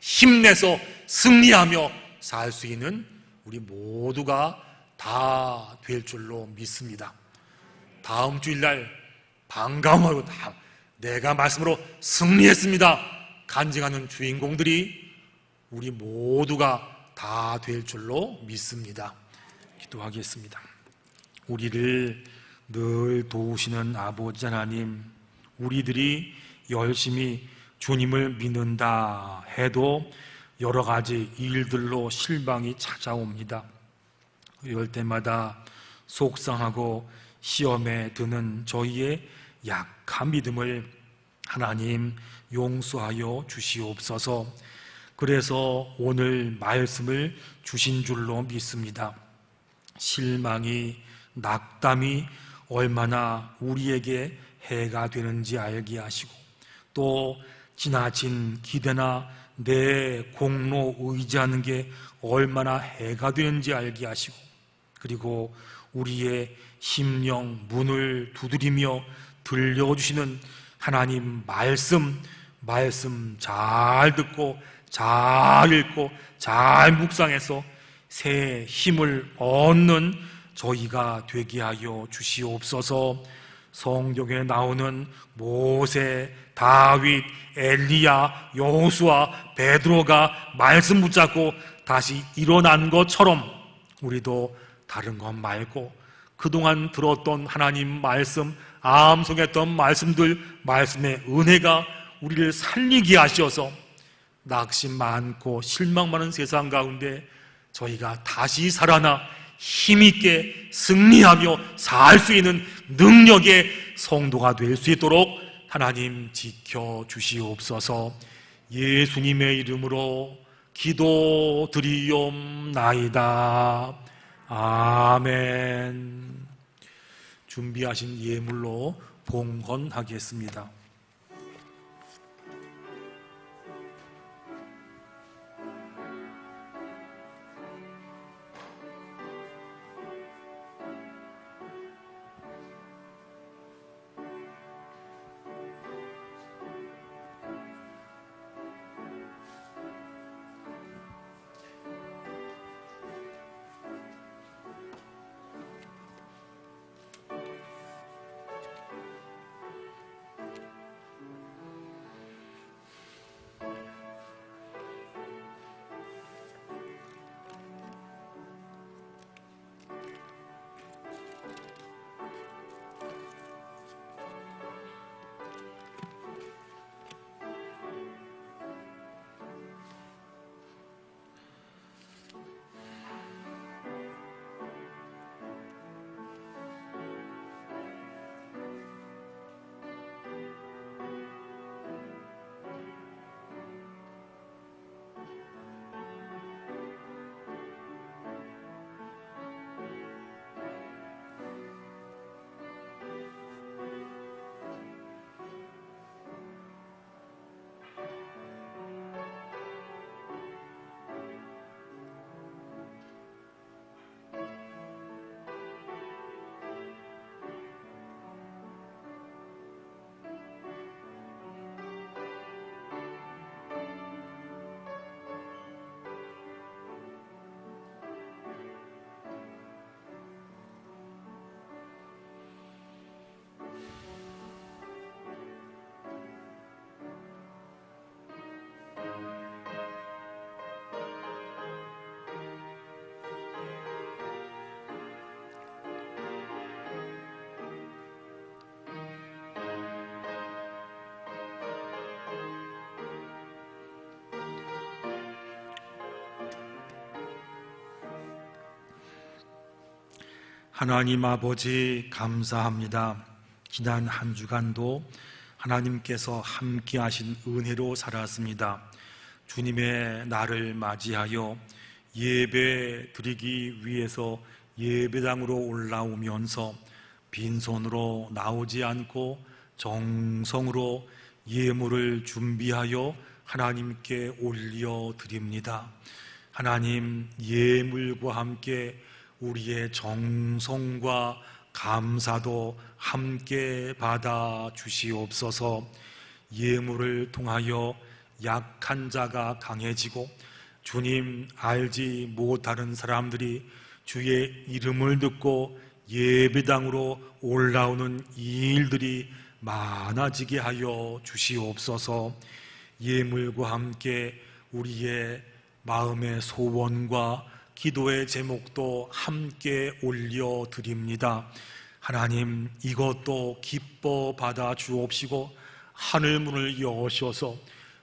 힘내서 승리하며 살 수 있는 우리 모두가 다 될 줄로 믿습니다. 다음 주일날 반가워하고 내가 말씀으로 승리했습니다 간증하는 주인공들이 우리 모두가 다 될 줄로 믿습니다. 기도하겠습니다. 우리를 늘 도우시는 아버지 하나님, 우리들이 열심히 주님을 믿는다 해도 여러 가지 일들로 실망이 찾아옵니다. 이럴 때마다 속상하고 시험에 드는 저희의 약한 믿음을 하나님 용서하여 주시옵소서. 그래서 오늘 말씀을 주신 줄로 믿습니다. 실망이, 낙담이 얼마나 우리에게 해가 되는지 알게 하시고, 또 지나친 기대나 내 공로 의지하는 게 얼마나 해가 되는지 알게 하시고, 그리고 우리의 심령 문을 두드리며 들려주시는 하나님 말씀 잘 듣고 잘 읽고 잘 묵상해서 새 힘을 얻는 저희가 되게 하여 주시옵소서. 성경에 나오는 모세, 다윗, 엘리야, 여호수아, 베드로가 말씀 붙잡고 다시 일어난 것처럼 우리도 다른 것 말고 그동안 들었던 하나님 말씀, 암송했던 말씀들, 말씀의 은혜가 우리를 살리게 하셔서 낙심 많고 실망 많은 세상 가운데 저희가 다시 살아나 힘있게 승리하며 살 수 있는 능력의 성도가 될 수 있도록 하나님 지켜주시옵소서. 예수님의 이름으로 기도드리옵나이다. 아멘. 준비하신 예물로 봉헌하겠습니다. 하나님 아버지 감사합니다. 지난 한 주간도 하나님께서 함께 하신 은혜로 살았습니다. 주님의 날을 맞이하여 예배 드리기 위해서 예배당으로 올라오면서 빈손으로 나오지 않고 정성으로 예물을 준비하여 하나님께 올려드립니다. 하나님, 예물과 함께 우리의 정성과 감사도 함께 받아 주시옵소서. 예물을 통하여 약한 자가 강해지고 주님 알지 못하는 사람들이 주의 이름을 듣고 예배당으로 올라오는 이 일들이 많아지게 하여 주시옵소서. 예물과 함께 우리의 마음의 소원과 기도의 제목도 함께 올려드립니다. 하나님, 이것도 기뻐 받아 주옵시고 하늘문을 여셔서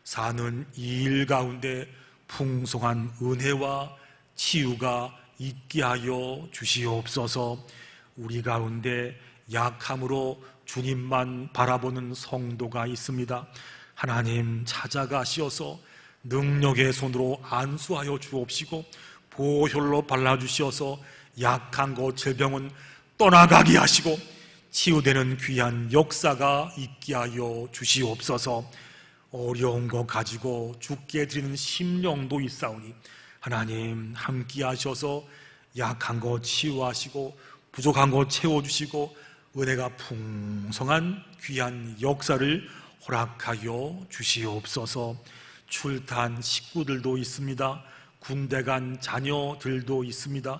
사는 이 일 가운데 풍성한 은혜와 치유가 있게 하여 주시옵소서. 우리 가운데 약함으로 주님만 바라보는 성도가 있습니다. 하나님, 찾아가시어서 능력의 손으로 안수하여 주옵시고 보혈로 발라주시어서 약한 것 질병은 떠나가게 하시고 치유되는 귀한 역사가 있게 하여 주시옵소서. 어려운 것 가지고 죽게 드리는 심령도 있사오니 하나님 함께 하셔서 약한 것 치유하시고 부족한 것 채워주시고 은혜가 풍성한 귀한 역사를 허락하여 주시옵소서. 출탄 식구들도 있습니다. 군대 간 자녀들도 있습니다.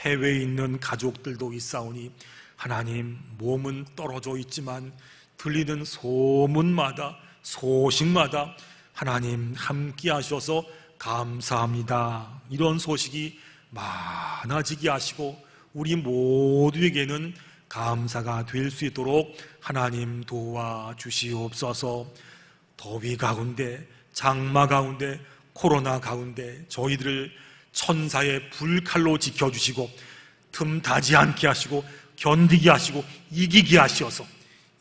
해외에 있는 가족들도 있사오니 하나님, 몸은 떨어져 있지만 들리는 소문마다 소식마다 하나님 함께 하셔서 감사합니다. 이런 소식이 많아지게 하시고 우리 모두에게는 감사가 될 수 있도록 하나님 도와주시옵소서. 더위 가운데, 장마 가운데, 코로나 가운데 저희들을 천사의 불칼로 지켜주시고 틈타지 않게 하시고 견디게 하시고 이기게 하셔서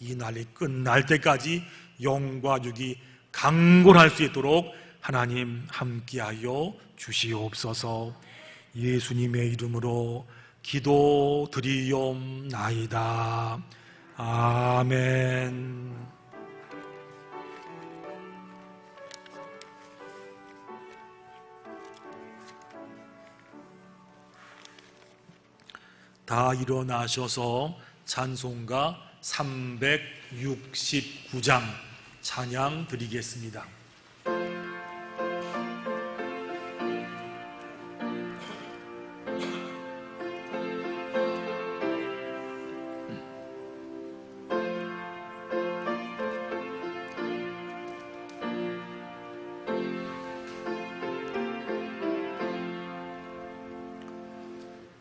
이 날이 끝날 때까지 영과 육이 강건할 수 있도록 하나님 함께하여 주시옵소서. 예수님의 이름으로 기도드리옵나이다. 아멘. 다 일어나셔서 찬송가 369장 찬양 드리겠습니다.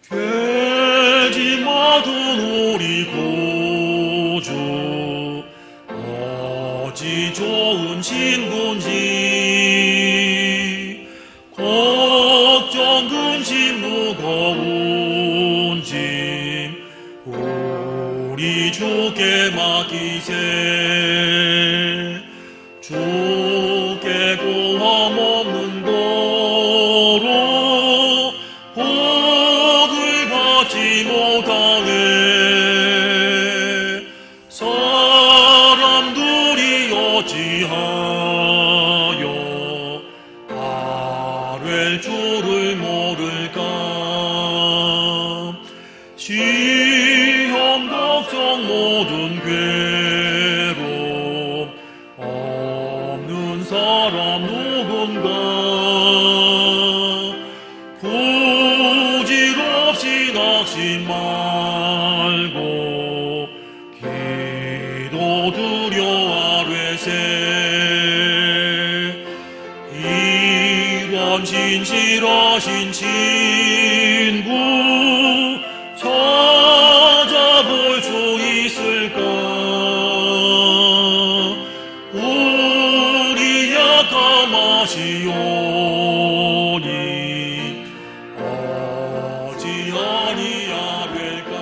죄지 모든 우리 구주 어찌 좋은 신분지 걱정 근심 무거운 짐 우리 주께 맡기세. 주께 고함 없는 도로 복을 받지 못하네. 사람들이 어찌하여 아뢰 주를 모를까. 시험 걱정 모든 괴로움 없는 사람 누군가. 부질 없이 낙심 말고 기도드려 아뢰세. 이런 진실하신 친구 찾아볼 수 있을까. 우리 약함하시오니 어찌 아니야 될까.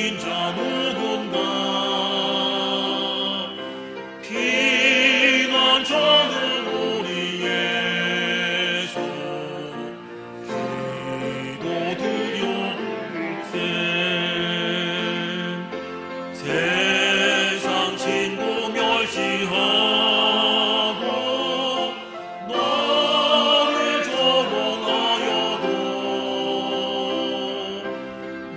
주인 자 누군가 피난처는 우리 예수 기도드려 세상 진보 멸시하고 나를 조롱하여도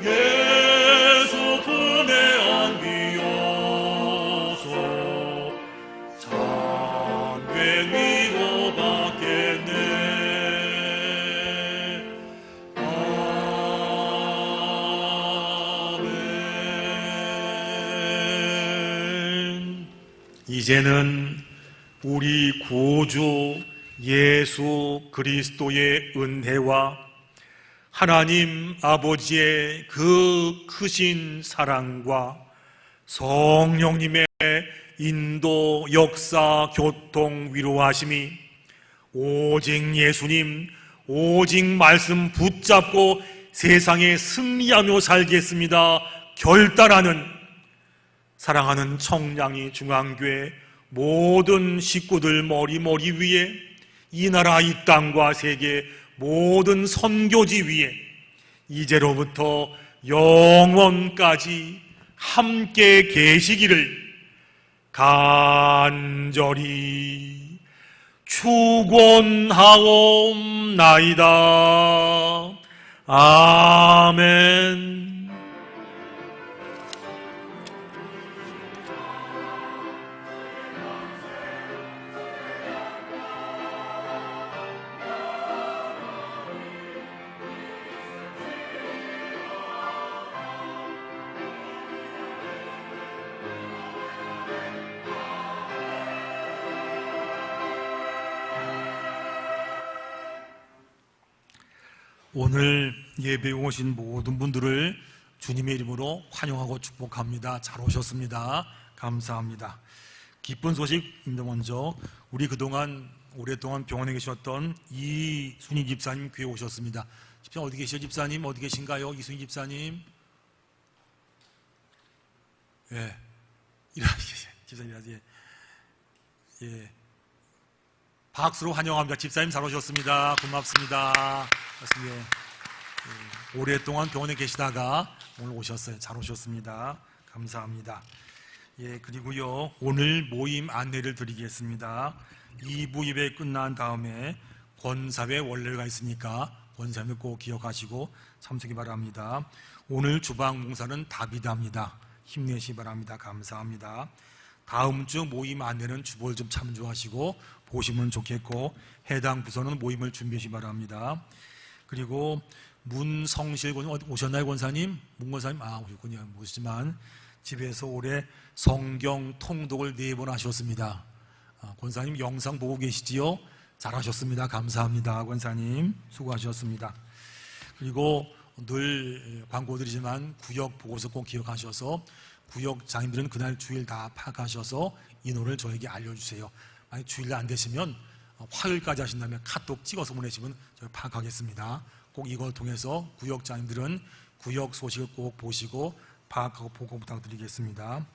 예수 품에 안기어서 참된 위로받겠네. 아멘. 이제는 우리 구주 예수 그리스도의 은혜와 하나님 아버지의 그 크신 사랑과 성령님의 인도, 역사, 교통, 위로하심이 오직 예수님, 오직 말씀 붙잡고 세상에 승리하며 살겠습니다 결단하는 사랑하는 청량리 중앙교회 모든 식구들 머리 위에 이 나라 이 땅과 세계 모든 선교지 위에 이제로부터 영원까지 함께 계시기를 간절히 축원하옵나이다. 아멘. 오늘 예배에 오신 모든 분들을 주님의 이름으로 환영하고 축복합니다. 잘 오셨습니다. 감사합니다. 기쁜 소식입니다. 먼저 우리 그동안 오랫동안 병원에 계셨던 이순희 집사님 교회 오셨습니다. 집사님 어디 계시죠? 집사님 어디 계신가요? 이순희 집사님. 예, 집사님 예. 박수로 환영합니다. 집사님 잘 오셨습니다. 고맙습니다. 예. 오랫동안 병원에 계시다가 오늘 오셨어요. 잘 오셨습니다. 감사합니다. 예, 그리고요 오늘 모임 안내를 드리겠습니다. 2부 예배 끝난 다음에 권사회 원래가 있으니까 권사님을 꼭 기억하시고 참석이 바랍니다. 오늘 주방 봉사는 다비다입니다. 힘내시기 바랍니다. 감사합니다. 다음 주 모임 안내는 주보를 좀 참조하시고 보시면 좋겠고 해당 부서는 모임을 준비하시기 바랍니다. 그리고 문성실 권사님 오셨나요? 권사님? 문 권사님 오셨군요. 모시지만 집에서 올해 성경 통독을 4번 하셨습니다. 권사님 영상 보고 계시지요? 잘하셨습니다. 감사합니다. 권사님 수고하셨습니다. 그리고 늘 광고드리지만 구역 보고서 꼭 기억하셔서 구역장님들은 그날 주일 다 파악하셔서 인원을 저에게 알려주세요. 만약 주일 안 되시면 화요일까지 하신다면 카톡 찍어서 보내시면 저희 파악하겠습니다. 꼭 이걸 통해서 구역장님들은 구역 소식을 꼭 보시고 파악하고 보고 부탁드리겠습니다.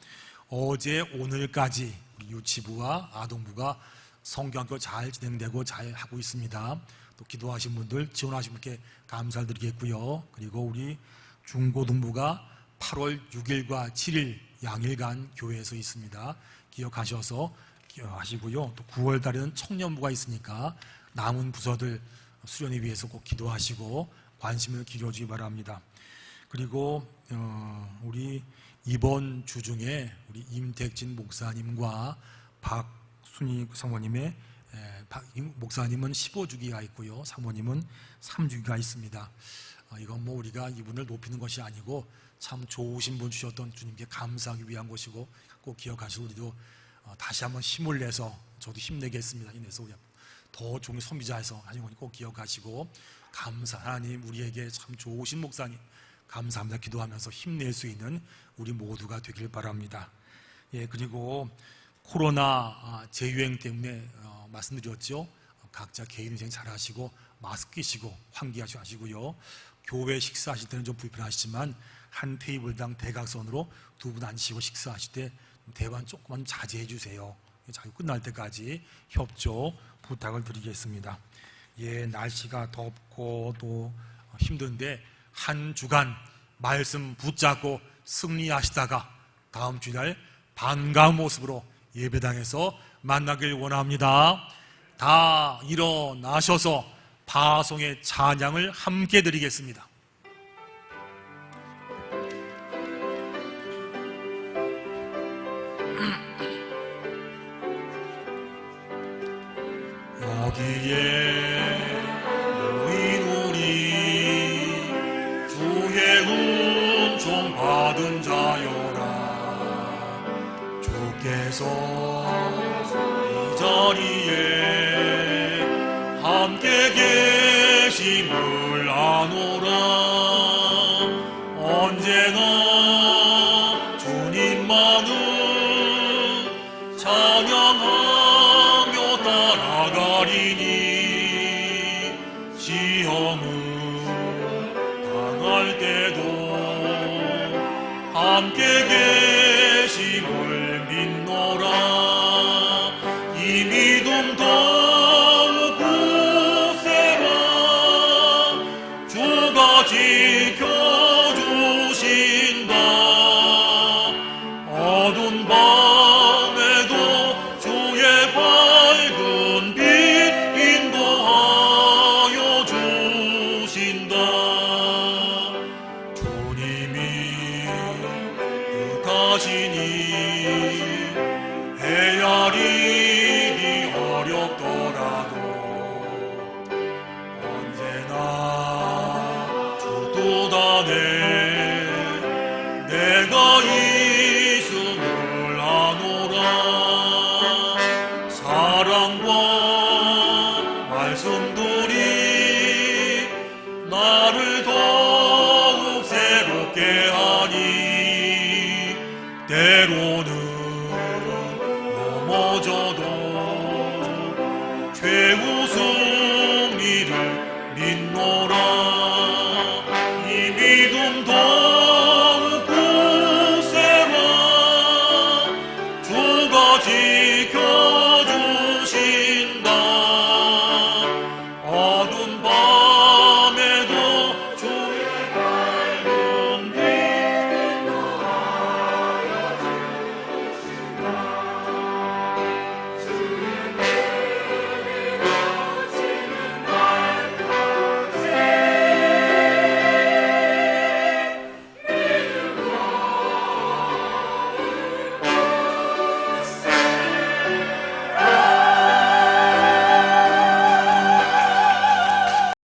어제 오늘까지 우리 유치부와 아동부가 성경학교 잘 진행되고 잘 하고 있습니다. 또 기도하신 분들, 지원하신 분께 감사드리겠고요. 그리고 우리 중고등부가 8월 6일과 7일 양일간 교회에서 있습니다. 기억하셔서 하시고요. 또 9월 달에는 청년부가 있으니까 남은 부서들 수련을 위해서 꼭 기도하시고 관심을 기울여주기 바랍니다. 그리고 우리 이번 주 중에 우리 임택진 목사님과 박순희 사모님의 목사님은 15주기가 있고요. 사모님은 3주기가 있습니다. 이건 뭐 우리가 이분을 높이는 것이 아니고 참 좋으신 분 주셨던 주님께 감사하기 위한 것이고 꼭 기억하시고 우리도 다시 한번 힘을 내서 저도 힘내겠습니다. 이내서 우리 더 종의 선비자에서 하는 건 꼭 기억하시고 하나님 우리에게 참 좋으신 목사님 감사합니다. 기도하면서 힘낼 수 있는 우리 모두가 되길 바랍니다. 예, 그리고 코로나 재유행 때문에 말씀드렸죠. 각자 개인 인생 잘 하시고 마스크 끼시고 환기하시고요. 교회 식사하실 때는 좀 불편하시지만 한 테이블당 대각선으로 두 분 앉으시고 식사하실 때 대화 조금만 자제해 주세요. 자유 끝날 때까지 협조 부탁을 드리겠습니다. 예, 날씨가 덥고 또 힘든데 한 주간 말씀 붙잡고 승리하시다가 다음 주날 반가운 모습으로 예배당에서 만나길 원합니다. 다 일어나셔서 파송의 찬양을 함께 드리겠습니다. 여기에 모인 우리 주의 은총 받은 자여라. 주께서 이 자리에 함께 계심을 아노라. 언제나 주님만은 찬양하며 따라가리니 시험은 당할 때도 함께 계심을 믿노라. 이 믿음 더욱 굳세라. 주가 지켜주신다. 어두운 밤에도 주의 밝은 빛 인도하여 주신다. 주님이 뜻하시니 헤아리기 어렵더라도 언제나 주 뜻 안에 내가 있음을 아노라. 사랑과 말씀들이 나를 더욱 새롭게 하니 때로는